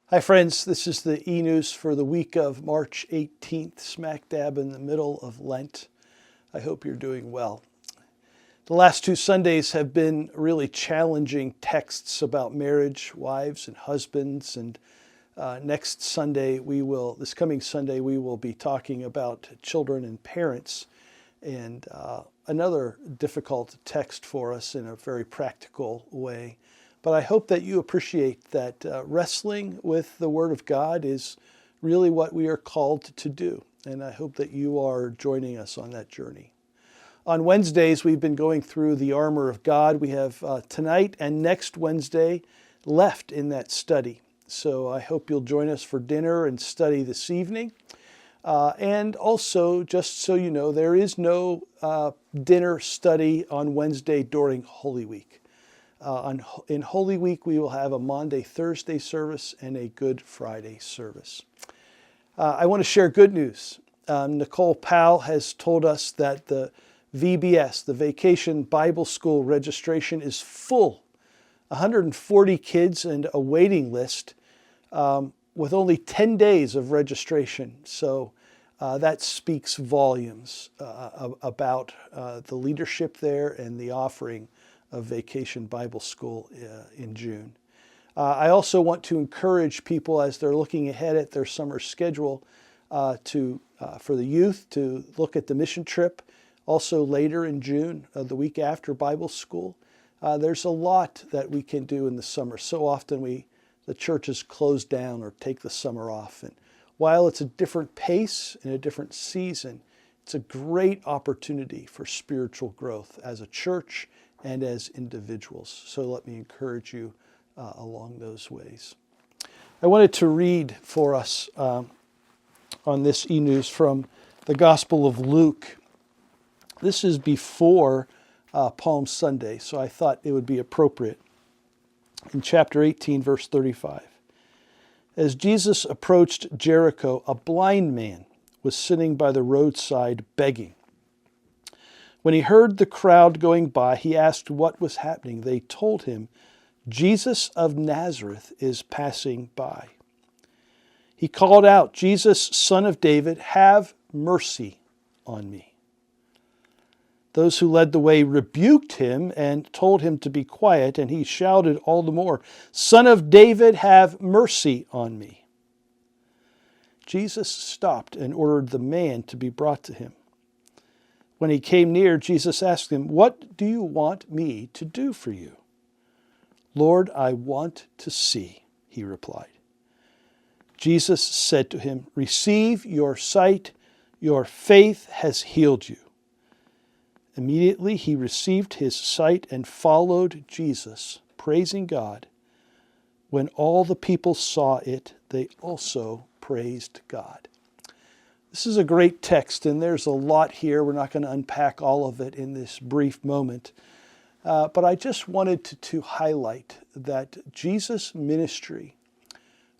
Hi friends, this is the eNews for the week of March 18th, smack dab in the middle of Lent. I hope you're doing well. The last two Sundays have been really challenging texts about marriage, wives and husbands, and this coming Sunday, we will be talking about children and parents, and another difficult text for us in a very practical way. But I hope that you appreciate that wrestling with the Word of God is really what we are called to do. And I hope that you are joining us on that journey. On Wednesdays, we've been going through the armor of God. We have tonight and next Wednesday left in that study. So I hope you'll join us for dinner and study this evening. And also, just so you know, there is no dinner study on Wednesday during Holy Week. In Holy Week, we will have a Maundy, Thursday service and a Good Friday service. I want to share good news. Nicole Powell has told us that the VBS, the Vacation Bible School registration, is full. 140 kids and a waiting list with only 10 days of registration. So that speaks volumes about the leadership there and the offering of Vacation Bible School in June. I also want to encourage people as they're looking ahead at their summer schedule for the youth to look at the mission trip. Also later in June, the week after Bible school. There's a lot that we can do in the summer. So often the churches close down or take the summer off. And while it's a different pace and a different season, it's a great opportunity for spiritual growth as a church and as individuals. So let me encourage you along those ways. I wanted to read for us on this eNews from the Gospel of Luke. This is before Palm Sunday, so I thought it would be appropriate. In chapter 18, verse 35. As Jesus approached Jericho, a blind man was sitting by the roadside begging. When he heard the crowd going by, he asked what was happening. They told him, Jesus of Nazareth is passing by. He called out, Jesus, Son of David, have mercy on me. Those who led the way rebuked him and told him to be quiet, and he shouted all the more, Son of David, have mercy on me. Jesus stopped and ordered the man to be brought to him. When he came near, Jesus asked him, What do you want me to do for you? Lord, I want to see, he replied. Jesus said to him, Receive your sight, your faith has healed you. Immediately he received his sight and followed Jesus, praising God. When all the people saw it, they also praised God. This is a great text, and there's a lot here. We're not going to unpack all of it in this brief moment. But I just wanted to highlight that Jesus' ministry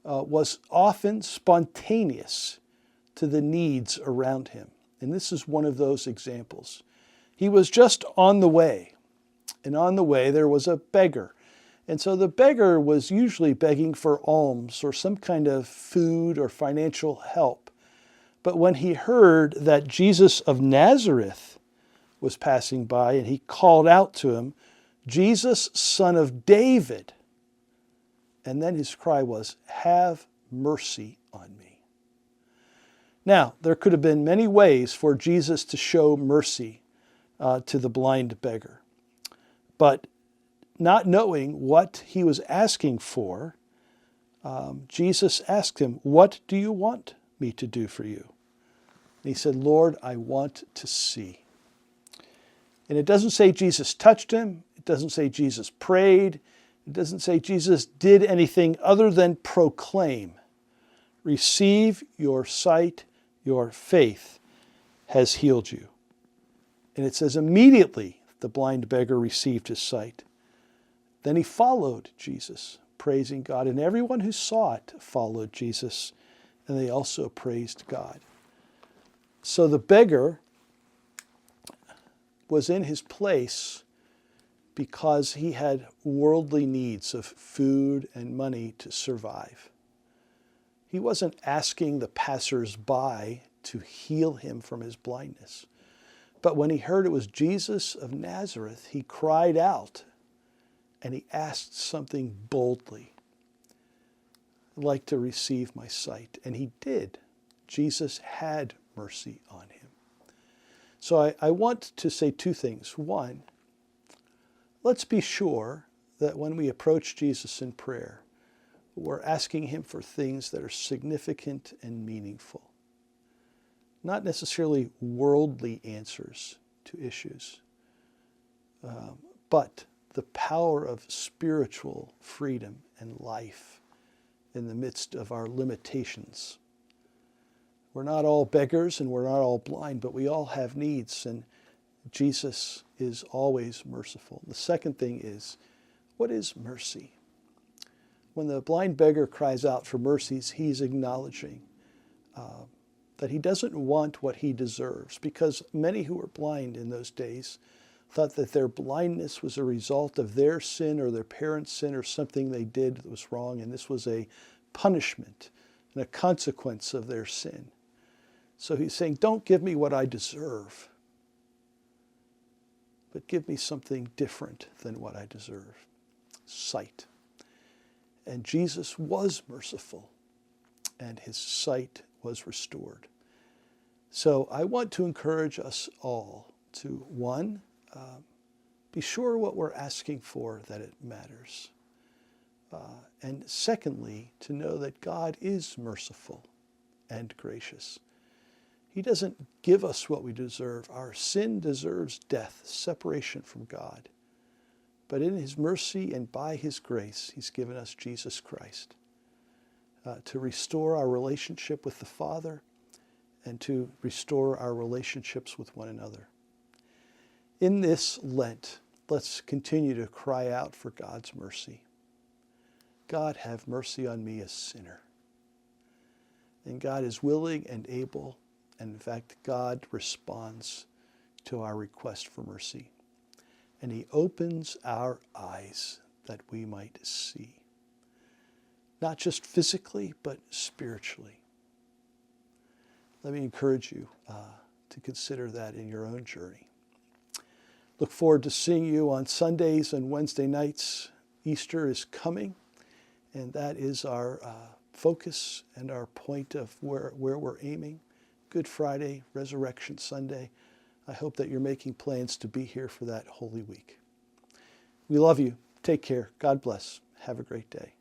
was often spontaneous to the needs around him. And this is one of those examples. He was just on the way, and on the way there was a beggar. And so the beggar was usually begging for alms or some kind of food or financial help. But when he heard that Jesus of Nazareth was passing by, and he called out to him, Jesus, Son of David, and then his cry was, have mercy on me. Now, there could have been many ways for Jesus to show mercy to the blind beggar. But not knowing what he was asking for, Jesus asked him, What do you want me to do for you? And he said, Lord, I want to see. And it doesn't say Jesus touched him. It doesn't say Jesus prayed. It doesn't say Jesus did anything other than proclaim, Receive your sight, your faith has healed you. And it says immediately the blind beggar received his sight. Then he followed Jesus, praising God. And everyone who saw it followed Jesus, and they also praised God. So the beggar was in his place because he had worldly needs of food and money to survive. He wasn't asking the passers-by to heal him from his blindness. But when he heard it was Jesus of Nazareth, he cried out and he asked something boldly. I'd like to receive my sight. And he did. Jesus had mercy on him. So I want to say two things. One, let's be sure that when we approach Jesus in prayer, we're asking him for things that are significant and meaningful. Not necessarily worldly answers to issues, but the power of spiritual freedom and life in the midst of our limitations. We're not all beggars and we're not all blind, but we all have needs, and Jesus is always merciful. The second thing is, what is mercy? When the blind beggar cries out for mercies, he's acknowledging that he doesn't want what he deserves, because many who were blind in those days thought that their blindness was a result of their sin or their parents' sin or something they did that was wrong, and this was a punishment and a consequence of their sin. So he's saying, don't give me what I deserve, but give me something different than what I deserve. Sight. And Jesus was merciful, and his sight was restored. So I want to encourage us all to, one, be sure what we're asking for, that it matters. And secondly, to know that God is merciful and gracious. He doesn't give us what we deserve. Our sin deserves death, separation from God. But in his mercy and by his grace, he's given us Jesus Christ to restore our relationship with the Father and to restore our relationships with one another. In this Lent, let's continue to cry out for God's mercy. God, have mercy on me, a sinner. And God is willing and able, and in fact, God responds to our request for mercy. And he opens our eyes that we might see. Not just physically, but spiritually. Let me encourage you to consider that in your own journey. Look forward to seeing you on Sundays and Wednesday nights. Easter is coming, and that is our focus and our point of where we're aiming. Good Friday, Resurrection Sunday. I hope that you're making plans to be here for that Holy Week. We love you. Take care. God bless. Have a great day.